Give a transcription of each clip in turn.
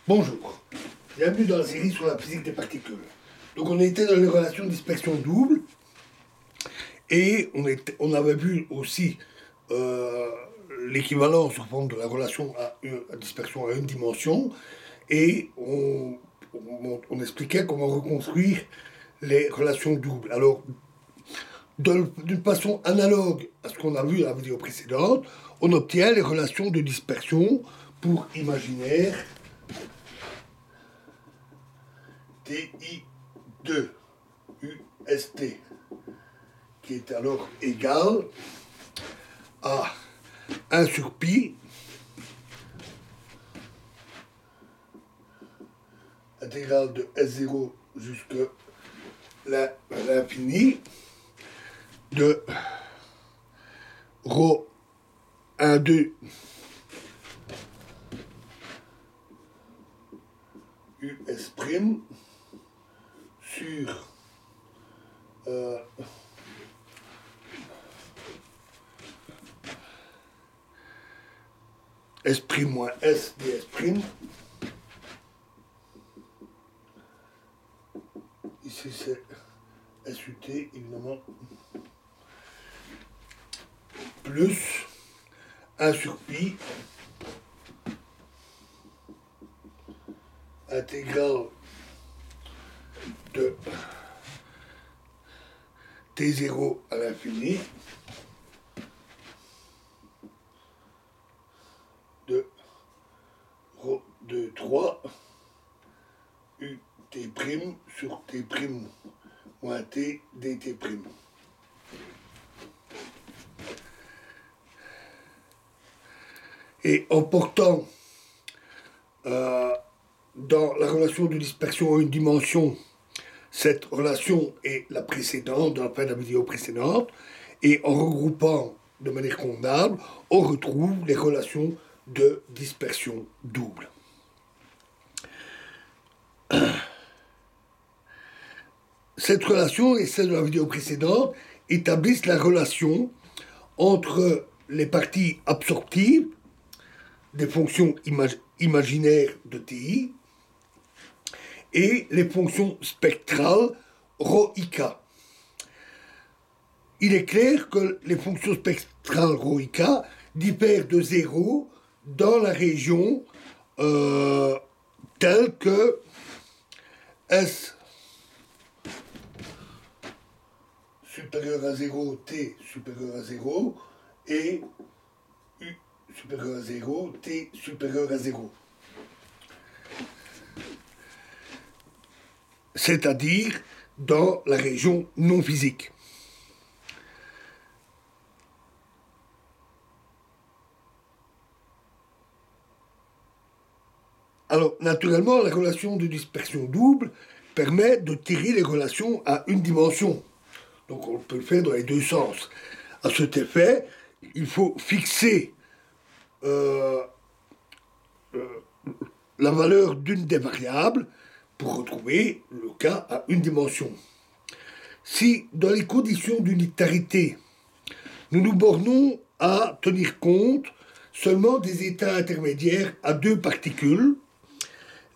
Bonjour, bienvenue dans la série sur la physique des particules. Donc on était dans les relations de dispersion double et on avait vu aussi l'équivalent sous forme de la relation à dispersion à une dimension et on expliquait comment reconstruire les relations doubles. Alors d'une façon analogue à ce qu'on a vu à la vidéo précédente, on obtient les relations de dispersion pour imaginaire TI2 UST, qui est alors égal à 1 sur pi intégrale de S0 jusqu'à l'infini de ρ 1, 2 US' sur S' moins S ds'. Ici c'est SUT évidemment, plus 1 sur pi intégrale de T0 à l'infini de ρ2 3 UT' sur T' moins T dt'. Et en portant dans la relation de dispersion à une dimension, cette relation est la précédente, dans la fin de la vidéo précédente, et en regroupant de manière convenable, on retrouve les relations de dispersion double. Cette relation et celle de la vidéo précédente établissent la relation entre les parties absorptives des fonctions imaginaires de TI et les fonctions spectrales ρik. Il est clair que les fonctions spectrales ρik diffèrent de 0 dans la région telle que S supérieur à 0, T supérieur à 0 et U supérieur à 0, T supérieur à 0. C'est-à-dire dans la région non physique. Alors, naturellement, la relation de dispersion double permet de tirer les relations à une dimension. Donc, on peut le faire dans les deux sens. À cet effet, il faut fixer la valeur d'une des variables pour retrouver le cas à une dimension. Si, dans les conditions d'unitarité, nous nous bornons à tenir compte seulement des états intermédiaires à deux particules,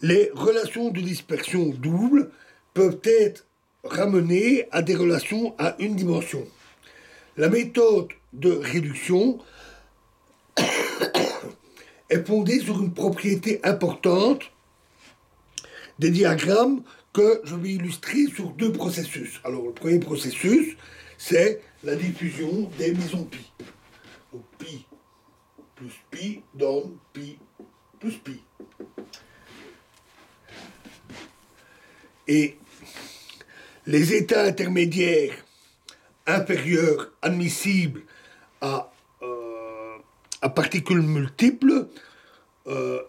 les relations de dispersion double peuvent être ramenées à des relations à une dimension. La méthode de réduction est fondée sur une propriété importante des diagrammes que je vais illustrer sur deux processus. Alors, le premier processus, c'est la diffusion des mesons pi. Donc, pi plus pi donne pi plus pi. Et les états intermédiaires inférieurs admissibles à particules multiples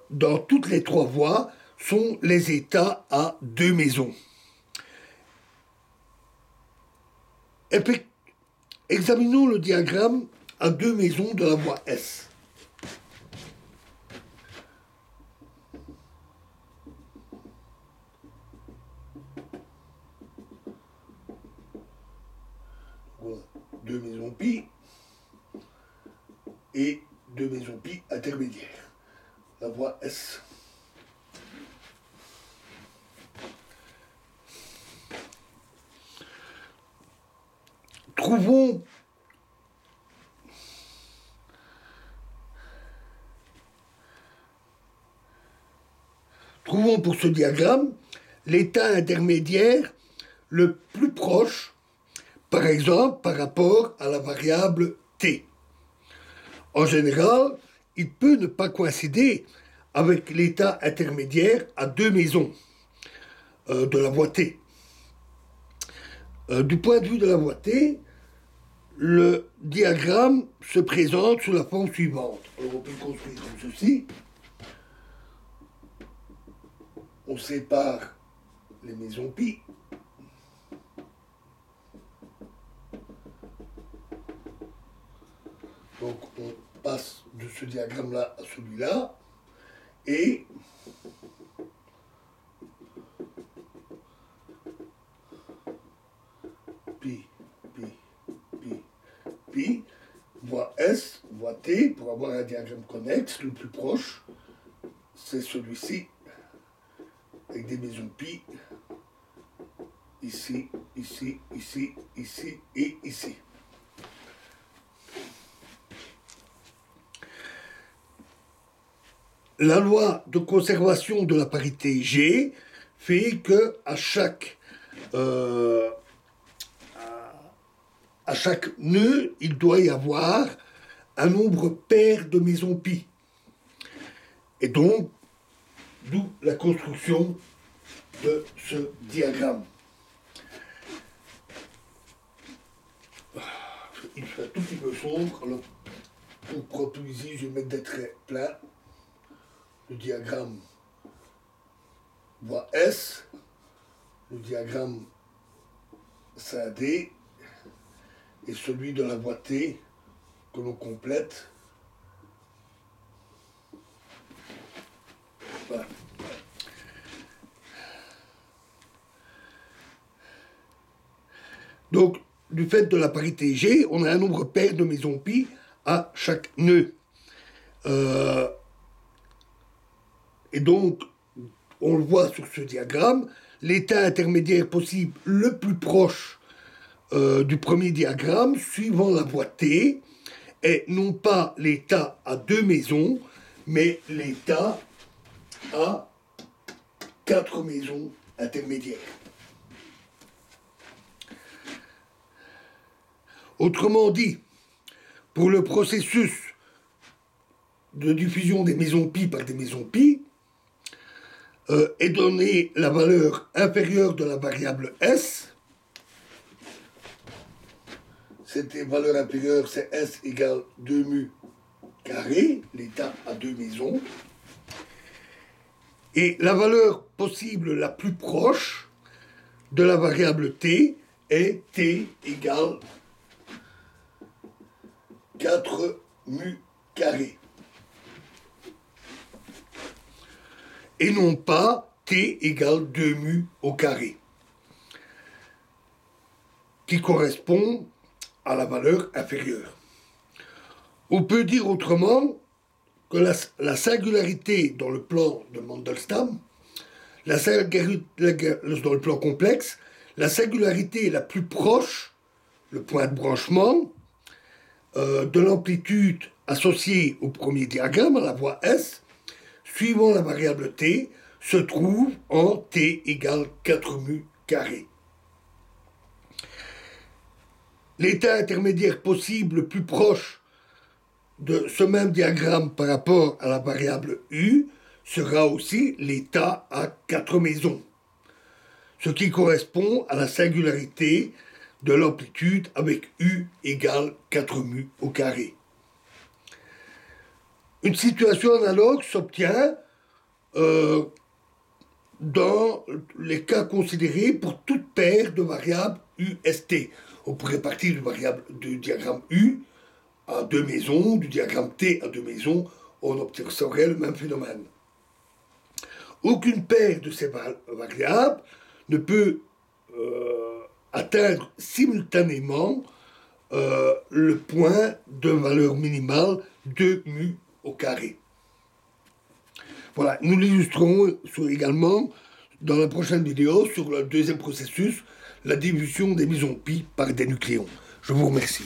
dans toutes les trois voies sont les états à deux mesons. Examinons le diagramme à deux mesons de la voie S. Voilà, deux mesons pi et deux mesons pi intermédiaires. La voie S. Trouvons pour ce diagramme l'état intermédiaire le plus proche, par exemple par rapport à la variable t. En général, il peut ne pas coïncider avec l'état intermédiaire à deux maisons de la voie t. Du point de vue de la voie t, le diagramme se présente sous la forme suivante. Alors on peut le construire comme ceci. On sépare les maisons pi. Donc on passe de ce diagramme-là à celui-là. Et pi, voie S, voie T, pour avoir un diagramme connexe, le plus proche, c'est celui-ci, avec des maisons pi, ici, ici, ici, ici et ici. La loi de conservation de la parité G fait que à chaque nœud, il doit y avoir un nombre pair de maisons pi. Et donc, d'où la construction de ce diagramme. Il fait un tout petit peu sombre, alors pour prendre ici, je vais mettre des traits plats. Le diagramme voie S, le diagramme scindé et celui de la voie T que l'on complète. Voilà. Donc, du fait de la parité G, on a un nombre pair de maisons pi à chaque nœud. Et donc, on le voit sur ce diagramme, l'état intermédiaire possible le plus proche du premier diagramme, suivant la voie T, est non pas l'état à deux maisons, mais l'état à quatre maisons intermédiaires. Autrement dit, pour le processus de diffusion des maisons pi par des maisons pi, est donnée la valeur inférieure de la variable S. Cette valeur inférieure, c'est S égale 2 mu carré, l'état à deux maisons. Et la valeur possible la plus proche de la variable T est T égale 4 mu carré. Et non pas T égale 2 mu au carré, qui correspond à la valeur inférieure. On peut dire autrement que la singularité dans le plan de Mandelstam, dans le plan complexe, la singularité la plus proche, le point de branchement, de l'amplitude associée au premier diagramme, à la voie S, suivant la variable t, se trouve en t égale 4 mu carré. L'état intermédiaire possible le plus proche de ce même diagramme par rapport à la variable u sera aussi l'état à 4 maisons, ce qui correspond à la singularité de l'amplitude avec u égale 4 mu au carré. Une situation analogue s'obtient dans les cas considérés pour toute paire de variables UST. On pourrait partir du diagramme U à deux maisons, du diagramme T à deux maisons, on observerait le même phénomène. Aucune paire de ces variables ne peut atteindre simultanément le point de valeur minimale de mu au carré. Voilà, nous l'illustrerons également dans la prochaine vidéo sur le deuxième processus, la division des mesons pi par des nucléons. Je vous remercie.